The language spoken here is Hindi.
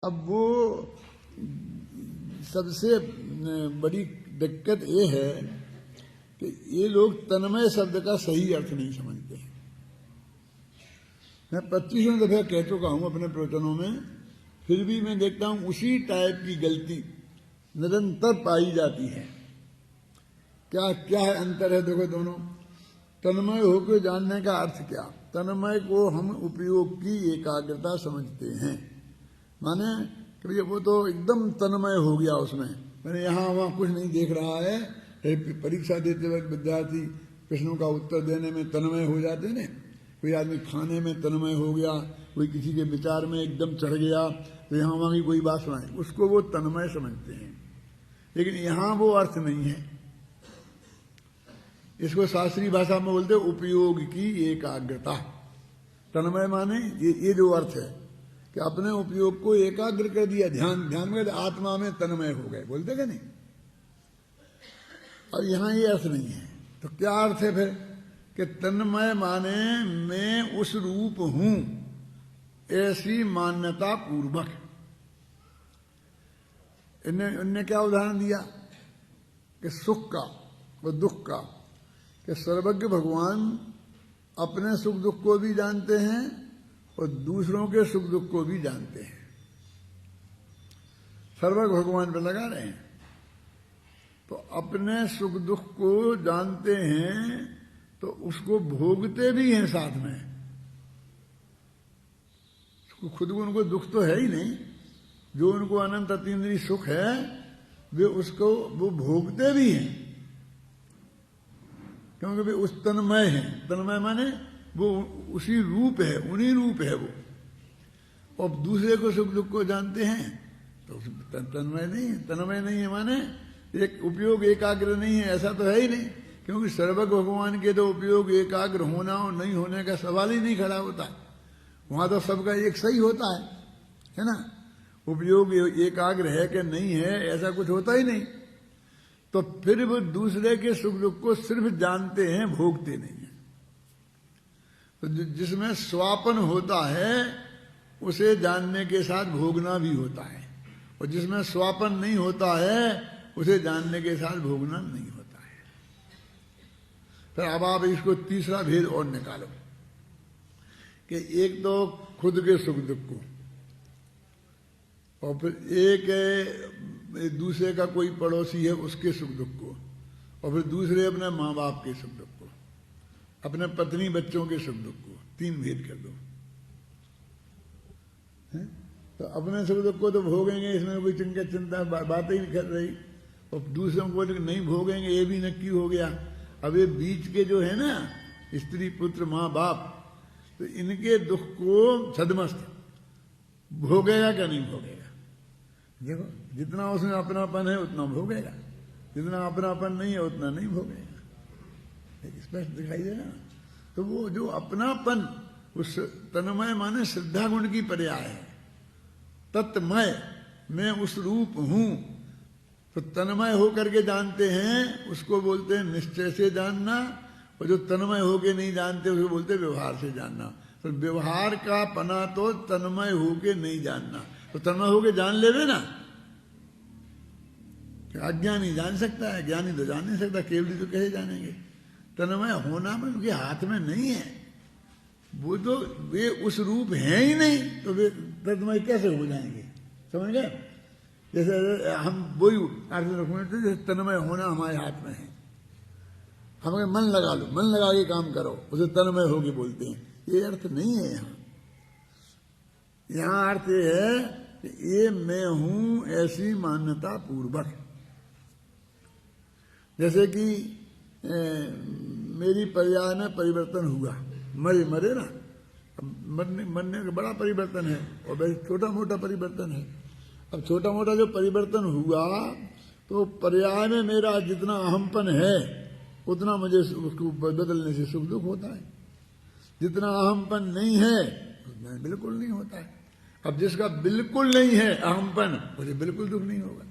अब वो सबसे बड़ी दिक्कत ये है कि ये लोग तन्मय शब्द का सही अर्थ नहीं समझते हैं। मैं 25वें दफे कह चुका हूं अपने प्रवचनों में, फिर भी मैं देखता हूं उसी टाइप की गलती निरंतर पाई जाती है। क्या क्या है अंतर है? देखो दोनों, तन्मय होकर जानने का अर्थ क्या? तन्मय को हम उपयोग की एकाग्रता समझते हैं, माने कि वो तो एकदम तन्मय हो गया उसमें, मैंने यहाँ वहाँ कुछ नहीं देख रहा है। परीक्षा देते वक्त विद्यार्थी प्रश्नों का उत्तर देने में तन्मय हो जाते हैं। कोई आदमी खाने में तन्मय हो गया, कोई किसी के विचार में एकदम चढ़ गया, तो यहाँ वहाँ की कोई बात सुनाए, उसको वो तन्मय समझते हैं। लेकिन यहाँ वो अर्थ नहीं है। इसको शास्त्रीय भाषा में बोलते उपयोग की एकाग्रता। तन्मय माने ये जो अर्थ है कि अपने उपयोग को एकाग्र कर दिया, ध्यान में आत्मा में तन्मय हो गए, बोलते क्या नहीं? और यहां ये अर्थ नहीं है। तो क्या अर्थ है फिर? कि तन्मय माने मैं उस रूप हूं, ऐसी मान्यता पूर्वक। इनने क्या उदाहरण दिया कि सुख का और दुख का, कि सर्वज्ञ भगवान अपने सुख दुख को भी जानते हैं और दूसरों के सुख दुख को भी जानते हैं। सर्वज्ञ भगवान पर लगा रहे हैं, तो अपने सुख दुख को जानते हैं तो उसको भोगते भी हैं साथ में। खुद को उनको दुख तो है ही नहीं, जो उनको अनंत अतीन्द्रिय सुख है वे उसको वो भोगते भी हैं, क्योंकि वे उस तन्मय हैं। तन्मय माने वो उसी रूप है, उन्हीं रूप है वो। और दूसरे को सुख दुख को जानते हैं तो तन्मय नहीं है। तन्मय नहीं है माने एक उपयोग एकाग्र नहीं है, ऐसा तो है ही नहीं, क्योंकि सर्वज्ञ भगवान के तो उपयोग एकाग्र होना और नहीं होने का सवाल ही नहीं खड़ा होता। वहां तो सबका एक सही होता है ना? उपयोग एकाग्र है कि नहीं है ऐसा कुछ होता ही नहीं। तो फिर वो दूसरे के सुख दुख को सिर्फ जानते हैं, भोगते नहीं है। तो जिसमें स्वापन होता है उसे जानने के साथ भोगना भी होता है, और जिसमें स्वापन नहीं होता है उसे जानने के साथ भोगना नहीं होता है। फिर अब आप इसको तीसरा भेद और निकालो कि एक तो खुद के सुख दुख को, और फिर एक है दूसरे का कोई पड़ोसी है उसके सुख दुख को, और फिर दूसरे अपने माँ बाप के सुख दुख को, अपने पत्नी बच्चों के सुख दुख को। तीन भेद कर दो है? तो अपने सुख दुख को तो भोगेंगे, इसमें कोई चिंता बात ही नहीं कर रही, और दूसरों को नहीं भोगेंगे ये भी नक्की हो गया। अब ये बीच के जो है ना, स्त्री पुत्र माँ बाप, तो इनके दुख को छदमस्त भोगेगा क्या नहीं भोगेगा? देखो, जितना उसमें अपनापन है उतना भोगेगा, जितना अपनापन नहीं है उतना नहीं भोगेगा। स्पष्ट दिखाई दे ना? तो वो जो अपनापन, उस तन्मय माने श्रद्धा गुण की पर्याय है। तत्मय मैं उस रूप हूं, तो तन्मय होकर के जानते हैं उसको बोलते हैं निश्चय से जानना, और जो तन्मय होके नहीं जानते उसको बोलते हैं व्यवहार से जानना। तो व्यवहार का पना तो तन्मय होके नहीं जानना। तो तन्मय होके जान लेवे ना, अज्ञानी जान सकता है, ज्ञानी तो जान नहीं सकता, केवली तो कैसे जानेंगे? तन्मय होना में उनके हाथ में नहीं है, वो तो वे उस रूप हैं ही नहीं, तो वे तन्मय कैसे हो जाएंगे? समझ गए? जैसे हम वही अर्थ रखते, जैसे तन्मय होना हमारे हाथ में है। हमें मन लगा लो, मन लगा के काम करो, उसे तन्मय होके बोलते हैं। ये अर्थ नहीं है यहाँ। यहाँ अर्थ ये है कि ये मैं हूं ऐसी मान्यता पूर्वक। जैसे कि मेरी पर्याय में परिवर्तन हुआ, मरे ना, मरने का बड़ा परिवर्तन है और वैसे छोटा मोटा परिवर्तन है। अब छोटा मोटा जो परिवर्तन हुआ तो पर्याय में मेरा जितना अहमपन है उतना मुझे उसको बदलने से सुख दुख होता है, जितना अहमपन नहीं है उसमें बिल्कुल नहीं होता है। अब जिसका बिल्कुल नहीं है अहमपन, उसे बिल्कुल दुख नहीं होगा।